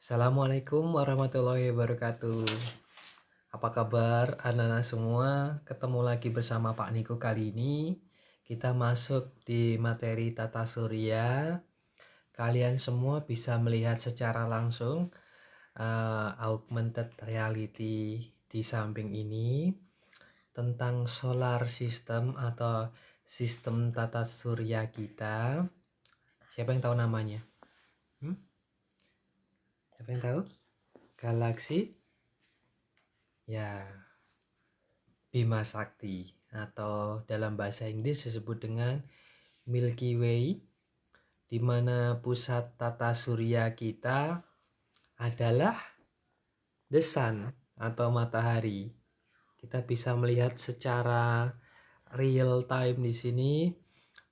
Assalamualaikum warahmatullahi wabarakatuh. Apa kabar anak-anak semua? Ketemu lagi bersama Pak Niko kali ini. Kita masuk di materi tata surya. Kalian semua bisa melihat secara langsung augmented reality di samping ini tentang solar system atau sistem tata surya kita. Siapa yang tahu namanya? Siapa yang tahu? Galaksi ya Bima Sakti atau dalam bahasa Inggris disebut dengan Milky Way, di mana pusat tata surya kita adalah the sun atau matahari. Kita bisa melihat secara real time di sini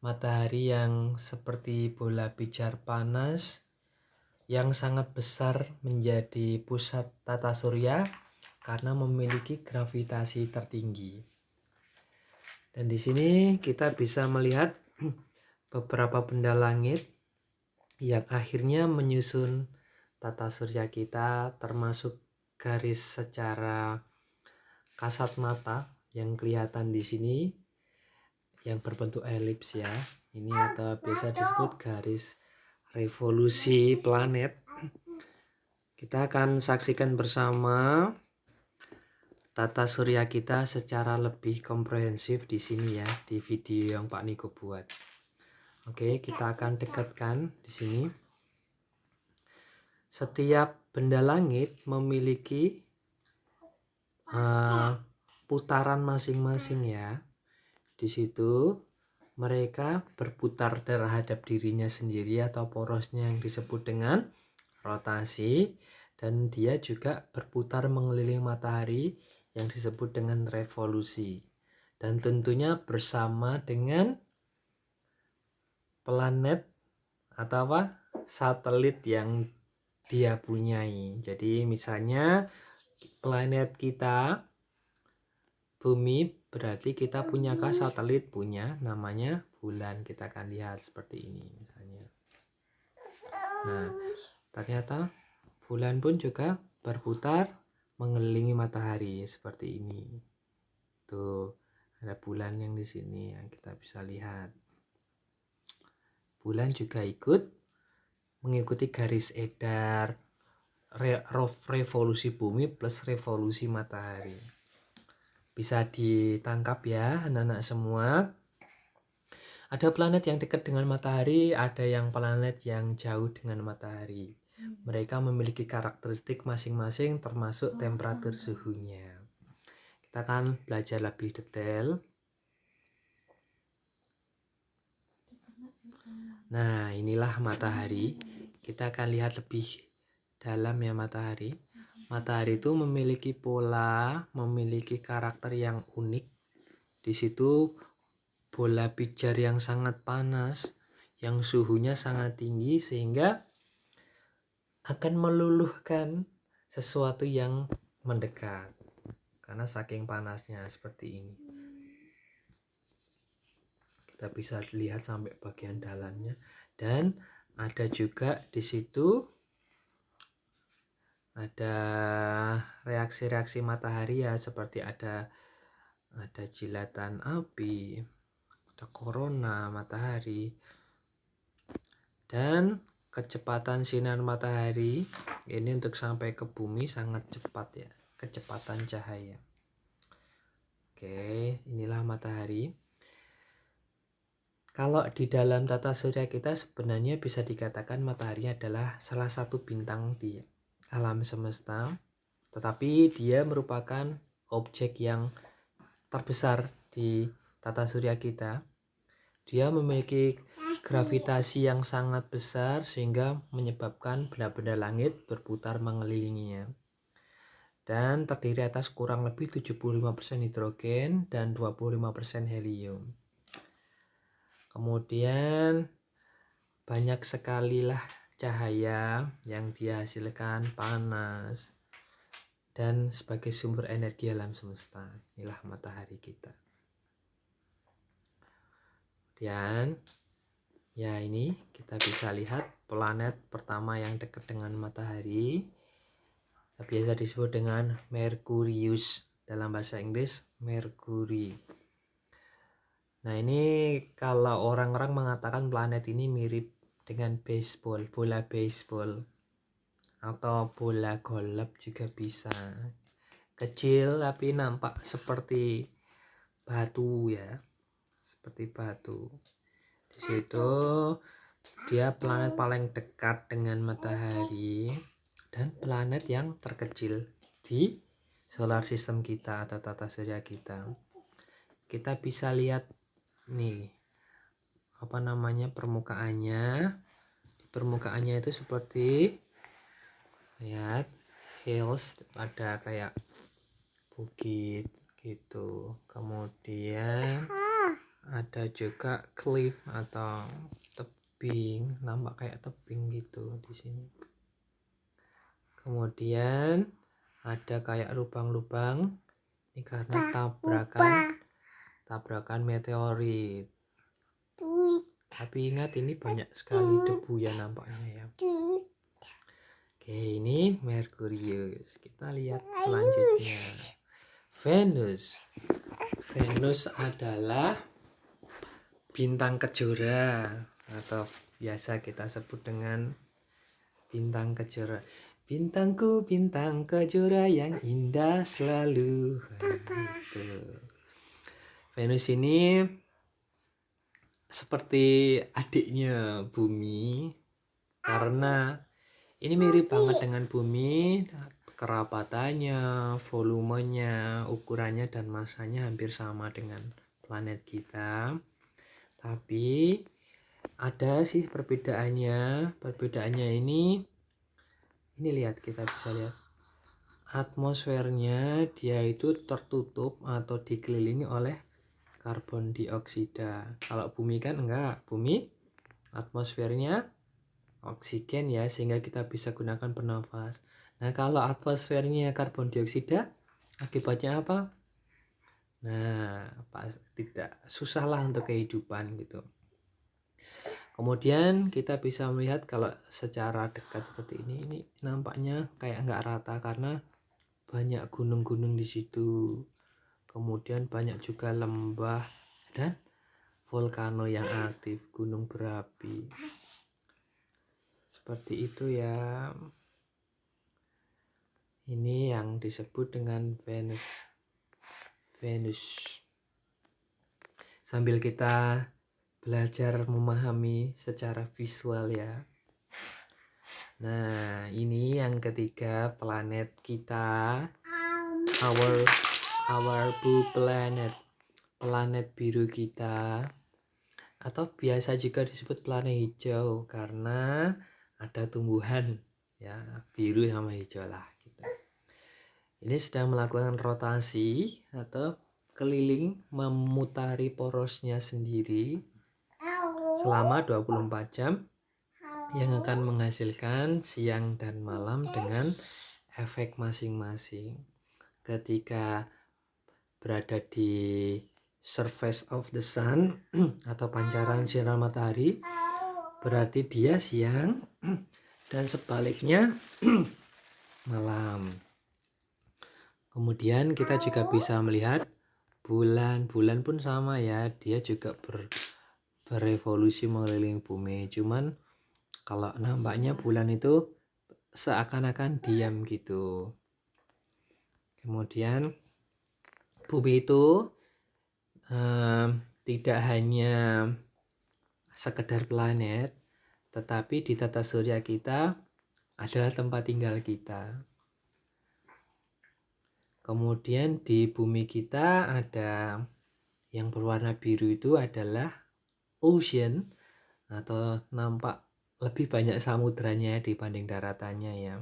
matahari yang seperti bola pijar panas yang sangat besar menjadi pusat tata surya karena memiliki gravitasi tertinggi. Dan di sini kita bisa melihat beberapa benda langit yang akhirnya menyusun tata surya kita, termasuk garis secara kasat mata yang kelihatan di sini yang berbentuk elips ya. Ini atau biasa disebut garis revolusi planet. Kita akan saksikan bersama tata surya kita secara lebih komprehensif di sini ya, di video yang Pak Niko buat. Oke, kita akan dekatkan di sini. Setiap benda langit memiliki putaran masing-masing ya. Di situ mereka berputar terhadap dirinya sendiri atau porosnya yang disebut dengan rotasi, dan dia juga berputar mengelilingi matahari yang disebut dengan revolusi, dan tentunya bersama dengan planet atau satelit yang dia punyai. Jadi misalnya planet kita Bumi, berarti kita punyakah satelit? Punya, namanya bulan. Kita akan lihat seperti ini misalnya. Nah, ternyata bulan pun juga berputar mengelilingi matahari seperti ini. Tuh, ada bulan yang di sini yang kita bisa lihat. Bulan juga ikut mengikuti garis edar revolusi bumi plus revolusi matahari. Bisa ditangkap ya anak-anak semua. Ada planet yang dekat dengan matahari, ada yang planet yang jauh dengan matahari. Mereka memiliki karakteristik masing-masing termasuk temperatur suhunya. Kita akan belajar lebih detail. Nah, inilah matahari. Kita akan lihat lebih dalam ya matahari. Matahari itu memiliki pola, memiliki karakter yang unik. Di situ bola pijar yang sangat panas, yang suhunya sangat tinggi sehingga akan meluluhkan sesuatu yang mendekat karena saking panasnya seperti ini. Kita bisa lihat sampai bagian dalamnya, dan ada juga di situ ada reaksi-reaksi matahari ya, seperti ada jilatan api, ada korona matahari, dan kecepatan sinar matahari ini untuk sampai ke bumi sangat cepat ya, kecepatan cahaya. Oke, inilah matahari. Kalau di dalam tata surya kita sebenarnya bisa dikatakan matahari adalah salah satu bintang di alam semesta, tetapi dia merupakan objek yang terbesar di tata surya kita. Dia memiliki gravitasi yang sangat besar sehingga menyebabkan benda-benda langit berputar mengelilinginya. Dan terdiri atas kurang lebih 75% hidrogen dan 25% helium. Kemudian banyak sekali lah cahaya yang dihasilkan, panas, dan sebagai sumber energi alam semesta. Inilah matahari kita. Kemudian Ya, ini kita bisa lihat planet pertama yang dekat dengan matahari. Biasa disebut dengan Merkurius, dalam bahasa Inggris Mercury. Nah, ini kalau orang-orang mengatakan planet ini mirip dengan baseball, bola baseball atau bola golf juga bisa. Kecil tapi nampak seperti batu ya, seperti batu. Di situ dia planet paling dekat dengan matahari dan planet yang terkecil di solar system kita atau tata surya kita. Kita bisa lihat nih permukaannya. Di permukaannya itu seperti lihat hills, ada kayak bukit gitu. Kemudian ada juga cliff atau tebing, nampak kayak tebing gitu di sini. Kemudian ada kayak lubang-lubang, ini karena tabrakan meteorit. Tapi ingat, ini banyak sekali debu ya nampaknya ya. Oke, ini Merkurius. Kita lihat selanjutnya. Venus. Venus adalah bintang kejora atau biasa kita sebut dengan bintang kejora. Bintangku bintang kejora yang indah selalu. Gitu. Venus ini seperti adiknya Bumi karena ini mirip banget dengan Bumi, kerapatannya, volumenya, ukurannya dan masanya hampir sama dengan planet kita. Tapi ada sih perbedaannya. Perbedaannya ini lihat, kita bisa lihat atmosfernya, dia itu tertutup atau dikelilingi oleh karbon dioksida. Kalau Bumi kan enggak, Bumi atmosfernya oksigen ya, sehingga kita bisa gunakan bernafas. Nah, kalau atmosfernya karbon dioksida, akibatnya apa? Nah, tidak susahlah untuk kehidupan gitu. Kemudian kita bisa melihat kalau secara dekat seperti ini nampaknya kayak nggak rata karena banyak gunung-gunung di situ. Kemudian banyak juga lembah dan volcano yang aktif, gunung berapi. Seperti itu ya. Ini yang disebut dengan Venus. Sambil kita belajar memahami secara visual ya. Nah, ini yang ketiga, planet kita. Our blue planet. Planet biru kita. Atau biasa juga disebut planet hijau karena ada tumbuhan ya, biru sama hijau lah gitu. Ini sedang melakukan rotasi atau keliling memutari porosnya sendiri selama 24 jam yang akan menghasilkan siang dan malam dengan efek masing-masing. Ketika berada di surface of the sun atau pancaran sinar matahari, berarti dia siang, dan sebaliknya malam. Kemudian kita juga bisa melihat bulan pun sama ya, dia juga berevolusi mengelilingi bumi. Cuman kalau nampaknya bulan itu seakan-akan diam gitu. Kemudian bumi itu tidak hanya sekedar planet, tetapi di tata surya kita adalah tempat tinggal kita. Kemudian di bumi kita ada yang berwarna biru, itu adalah ocean atau nampak lebih banyak samudranya dibanding daratannya ya.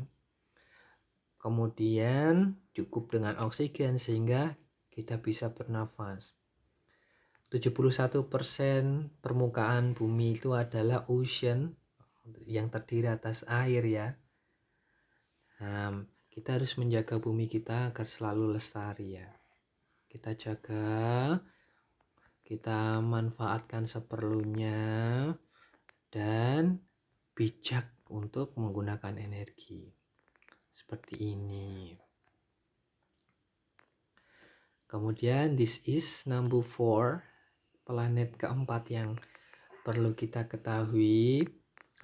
Kemudian cukup dengan oksigen sehingga kita bisa bernafas. 71% permukaan bumi itu adalah ocean yang terdiri atas air ya. Kita harus menjaga bumi kita agar selalu lestari ya. Kita jaga, kita manfaatkan seperlunya dan bijak untuk menggunakan energi. Seperti ini. Kemudian this is number 4, planet keempat yang perlu kita ketahui.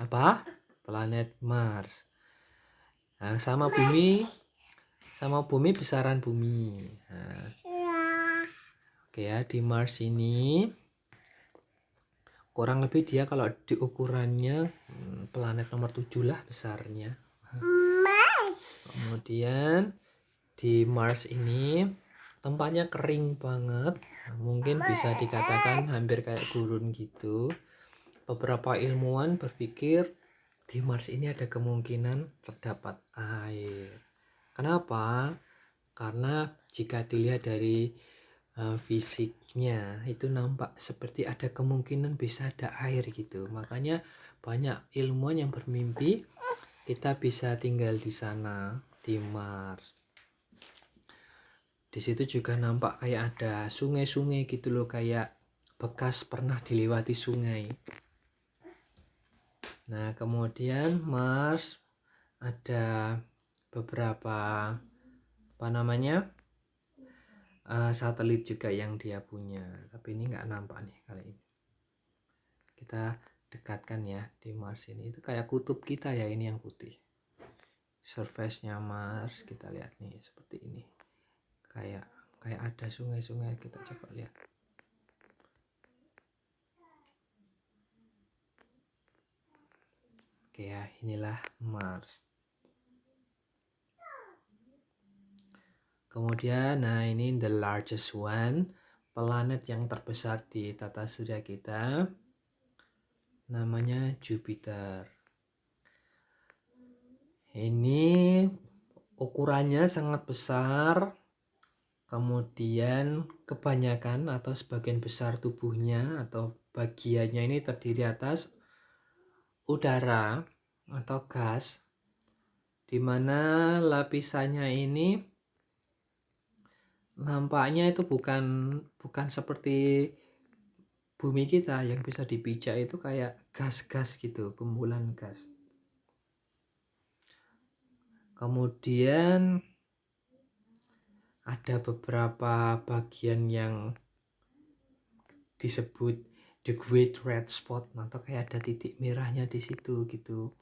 Apa? Planet Mars. Nah, sama bumi besaran bumi. Nah, oke ya, di Mars ini kurang lebih dia kalau di ukurannya planet nomor 7 lah besarnya. Kemudian di Mars ini tempatnya kering banget, mungkin bisa dikatakan hampir kayak gurun gitu. Beberapa ilmuwan berpikir di Mars ini ada kemungkinan terdapat air. Kenapa? Karena jika dilihat dari fisiknya itu nampak seperti ada kemungkinan bisa ada air gitu. Makanya banyak ilmuwan yang bermimpi kita bisa tinggal di sana, di Mars. Di situ juga nampak kayak ada sungai-sungai gitu loh, kayak bekas pernah dilewati sungai. Nah, kemudian Mars ada beberapa satelit juga yang dia punya, tapi ini nggak nampak nih kali ini. Kita dekatkan ya, di Mars ini itu kayak kutub kita ya, ini yang putih. Surface-nya Mars kita lihat nih seperti ini. Kayak ada sungai-sungai, kita coba lihat. Oke ya, inilah Mars. Kemudian, nah ini the largest one, planet yang terbesar di tata surya kita, namanya Jupiter. Ini ukurannya sangat besar, kemudian kebanyakan atau sebagian besar tubuhnya atau bagiannya ini terdiri atas udara atau gas, dimana lapisannya ini nampaknya itu bukan seperti bumi kita yang bisa dipijak, itu kayak gas-gas gitu, kumpulan gas. Kemudian ada beberapa bagian yang disebut the Great Red Spot, atau kayak ada titik merahnya di situ gitu.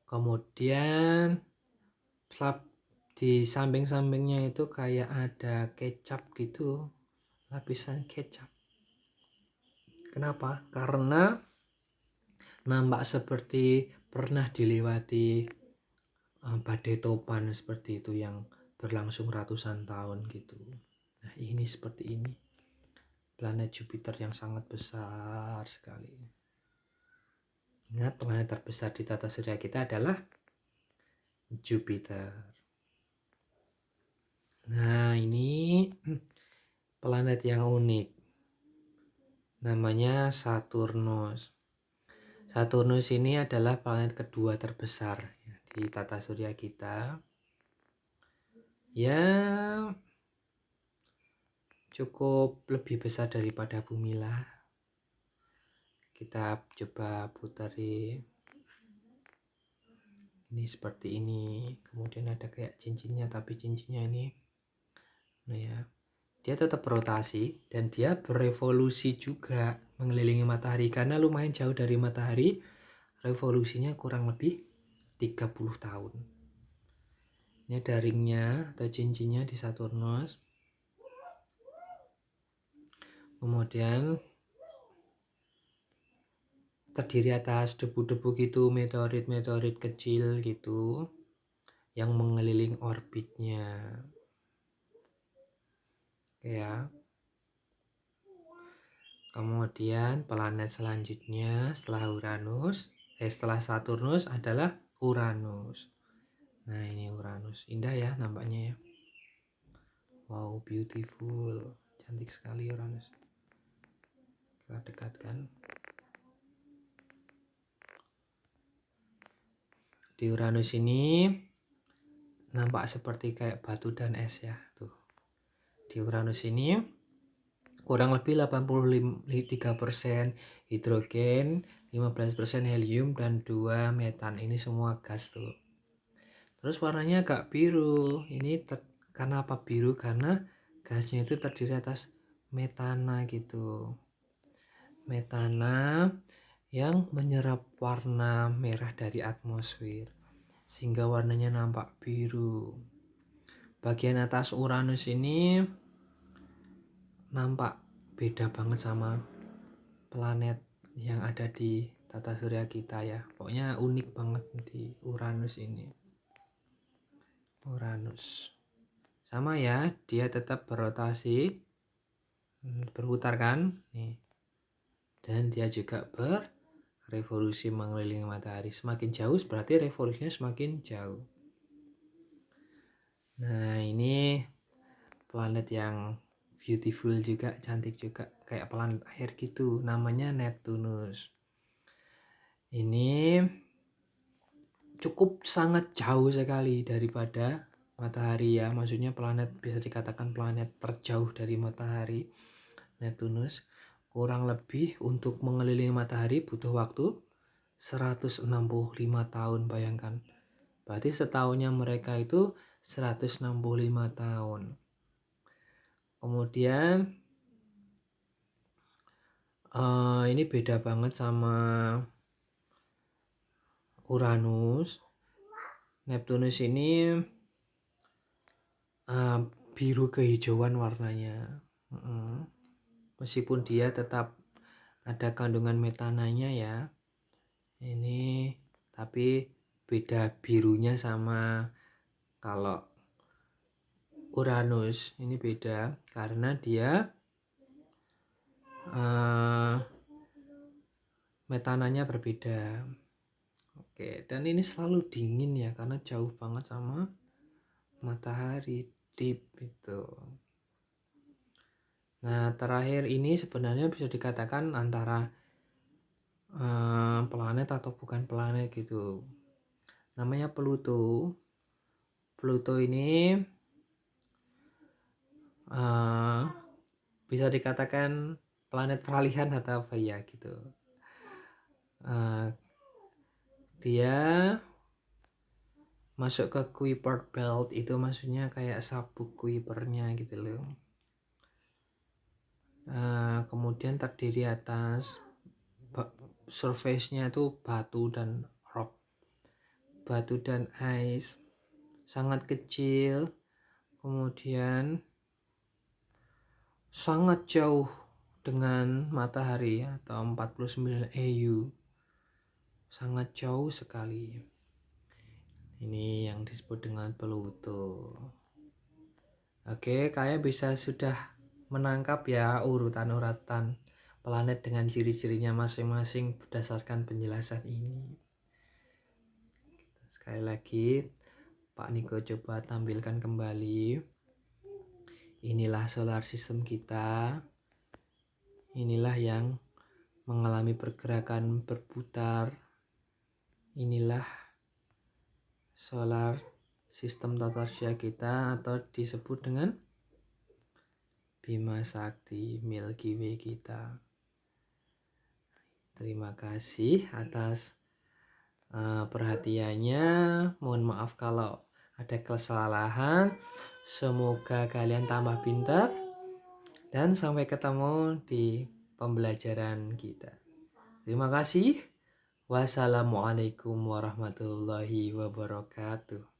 Kemudian di samping-sampingnya itu kayak ada kecap gitu, lapisan kecap. Kenapa? Karena nampak seperti pernah dilewati badai topan seperti itu yang berlangsung ratusan tahun gitu. Nah, ini seperti ini. Planet Jupiter yang sangat besar sekali. Ingat, planet terbesar di tata surya kita adalah Jupiter. Nah, ini planet yang unik. Namanya Saturnus. Saturnus ini adalah planet kedua terbesar ya, di tata surya kita. Ya, cukup lebih besar daripada bumi lah. Kita coba putari. Ini seperti ini. Kemudian ada kayak cincinnya, tapi cincinnya ini, nah ya, dia tetap berotasi dan dia berevolusi juga mengelilingi matahari karena lumayan jauh dari matahari. Revolusinya kurang lebih 30 tahun. Ini ada ringnya atau cincinnya di Saturnus. Kemudian terdiri atas debu-debu gitu, meteorit-meteorit kecil gitu yang mengelilingi orbitnya. Ya. Kemudian planet selanjutnya setelah Saturnus adalah Uranus. Nah, ini Uranus. Indah ya nampaknya ya. Wow, beautiful. Cantik sekali Uranus. Kita dekatkan. Di Uranus ini nampak seperti kayak batu dan es ya. Tuh. Di Uranus ini kurang lebih 83% hidrogen, 15% helium, dan 2 metan. Ini semua gas tuh. Terus warnanya agak biru. Ini karena apa biru? Karena gasnya itu terdiri atas metana gitu. Metana yang menyerap warna merah dari atmosfer sehingga warnanya nampak biru. Bagian atas Uranus ini nampak beda banget sama planet yang ada di tata surya kita ya. Pokoknya unik banget di Uranus ini. Uranus sama ya, dia tetap berotasi, berputar kan nih. Dan dia juga berevolusi mengelilingi matahari. Semakin jauh berarti revolusinya semakin jauh. Nah, ini planet yang beautiful juga, cantik juga, kayak planet air gitu, namanya Neptunus. Ini cukup sangat jauh sekali daripada matahari ya, maksudnya planet, bisa dikatakan planet terjauh dari matahari. Neptunus kurang lebih untuk mengelilingi matahari butuh waktu 165 tahun, bayangkan. Berarti setahunnya mereka itu 165 tahun. Kemudian ini beda banget sama Uranus. Neptunus ini biru kehijauan warnanya. Meskipun dia tetap ada kandungan metananya ya. Ini tapi beda birunya sama kalau Uranus. Ini beda karena dia metananya berbeda. Oke, dan ini selalu dingin ya karena jauh banget sama matahari, deep itu. Nah, terakhir ini sebenarnya bisa dikatakan antara planet atau bukan planet gitu. Namanya Pluto. Pluto ini bisa dikatakan planet peralihan atau apa ya gitu. Dia masuk ke Kuiper Belt, itu maksudnya kayak sabuk Kuipernya gitu loh. Kemudian terdiri atas surface-nya itu batu dan rock, batu dan ice, sangat kecil, kemudian sangat jauh dengan matahari atau 49 AU, sangat jauh sekali. Ini yang disebut dengan Pluto. Oke, kalian bisa sudah menangkap ya urutan-urutan planet dengan ciri-cirinya masing-masing berdasarkan penjelasan ini. Sekali lagi Pak Niko coba tampilkan kembali. Inilah solar system kita. Inilah yang mengalami pergerakan berputar. Inilah solar system tata surya kita atau disebut dengan Bima Sakti Milky Way kita. Terima kasih atas perhatiannya. Mohon maaf kalau ada kesalahan. Semoga kalian tambah pintar dan sampai ketemu di pembelajaran kita. Terima kasih. Wassalamualaikum warahmatullahi wabarakatuh.